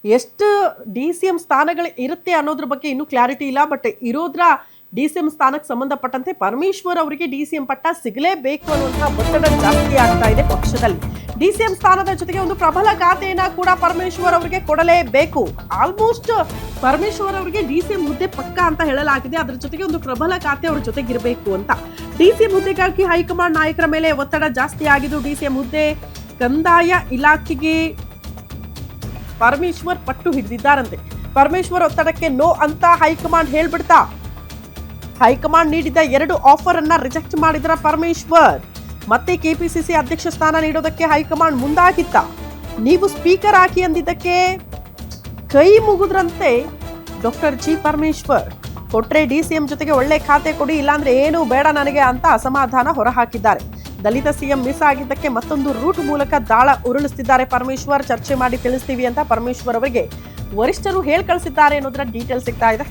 ಎಷ್ಟು ಡಿ.ಸಿ.ಎಂ ಸ್ಥಾನಗಳು ಇರುತ್ತೆ ಅನ್ನೋದ್ರ ಬಗ್ಗೆ ಇನ್ನೂ ಕ್ಲಾರಿಟಿ ಇಲ್ಲ. ಬಟ್ ಇರೋದ್ರ ಡಿ.ಸಿ.ಎಂ ಸ್ಥಾನಕ್ಕೆ ಸಂಬಂಧಪಟ್ಟಂತೆ ಪರಮೇಶ್ವರ್ ಅವರಿಗೆ ಡಿ.ಸಿ.ಎಂ ಪಟ್ಟ ಸಿಗಲೇಬೇಕು ಅನ್ನುವಂತಹ ಒತ್ತಡ ಜಾಸ್ತಿ ಆಗ್ತಾ ಇದೆ ಪಕ್ಷದಲ್ಲಿ. ಡಿ.ಸಿ.ಎಂ ಸ್ಥಾನದ ಜೊತೆಗೆ ಒಂದು ಪ್ರಬಲ ಖಾತೆಯನ್ನ ಕೂಡ ಪರಮೇಶ್ವರ್ ಅವರಿಗೆ ಕೊಡಲೇಬೇಕು. ಆಲ್ಮೋಸ್ಟ್ ಪರಮೇಶ್ವರ್ ಅವರಿಗೆ ಡಿ.ಸಿ.ಎಂ ಹುದ್ದೆ ಪಕ್ಕ ಅಂತ ಹೇಳಲಾಗಿದೆ. ಅದರ ಜೊತೆಗೆ ಒಂದು ಪ್ರಬಲ ಖಾತೆ ಅವ್ರ ಜೊತೆಗಿರಬೇಕು ಅಂತ. ಡಿ.ಸಿ.ಎಂ ಹುದ್ದೆಗಾಗಿ ಹೈಕಮಾಂಡ್ ನಾಯಕರ ಮೇಲೆ ಒತ್ತಡ ಜಾಸ್ತಿ ಆಗಿದ್ದು, ಡಿ.ಸಿ.ಎಂ ಹುದ್ದೆ ಕಂದಾಯ ಇಲಾಖೆಗೆ ಪರಮೇಶ್ವರ್ ಪಟ್ಟು ಹಿಡಿದಿದ್ದಾರಂತೆ. ಪರಮೇಶ್ವರ್ ಒತ್ತಡಕ್ಕೆ ನೋ ಅಂತ ಹೈಕಮಾಂಡ್ ಹೇಳ್ಬಿಡ್ತಾ ಹೈಕಮಾಂಡ್ ನೀಡಿದ 2 ಆಫರ್ ಅನ್ನ ರಿಜೆಕ್ಟ್ ಮಾಡಿದ್ರ ಪರಮೇಶ್ವರ್. ಮತ್ತೆ ಕೆಪಿಸಿಸಿ ಅಧ್ಯಕ್ಷ ಸ್ಥಾನ ನೀಡೋದಕ್ಕೆ ಹೈಕಮಾಂಡ್ ಮುಂದಾಗಿತ್ತ. ನೀವು ಸ್ಪೀಕರ್ ಹಾಕಿ ಅಂದಿದ್ದಕ್ಕೆ ಕೈ ಮುಗಿದ್ರಂತೆ ಡಾಕ್ಟರ್ ಜಿ ಪರಮೇಶ್ವರ್. ಕೊಟ್ರೆ ಡಿ.ಸಿ.ಎಂ ಜೊತೆಗೆ ಒಳ್ಳೆ ಖಾತೆ ಕೊಡಿ, ಇಲ್ಲಾಂದ್ರೆ ಏನೂ ಬೇಡ ನನಗೆ ಅಂತ ಅಸಮಾಧಾನ ಹೊರಹಾಕಿದ್ದಾರೆ. ದಲಿತ ಸಿಎಂ ಮಿಸ್ ಆಗಿದ್ದಕ್ಕೆ ಮತ್ತೊಂದು ರೂಟ್ ಮೂಲಕ ದಾಳ ಉರುಳಿಸ್ತಿದ್ದಾರೆ ಪರಮೇಶ್ವರ್. ಚರ್ಚೆ ಮಾಡಿ ತಿಳಿಸ್ತೀವಿ ಅಂತ ಪರಮೇಶ್ವರ್ ಅವರಿಗೆ ವರಿಷ್ಠರು ಹೇಳ್ ಕಳಿಸಿದ್ದಾರೆ ಅನ್ನೋದ್ರ ಡೀಟೇಲ್ ಸಿಗ್ತಾ ಇದೆ.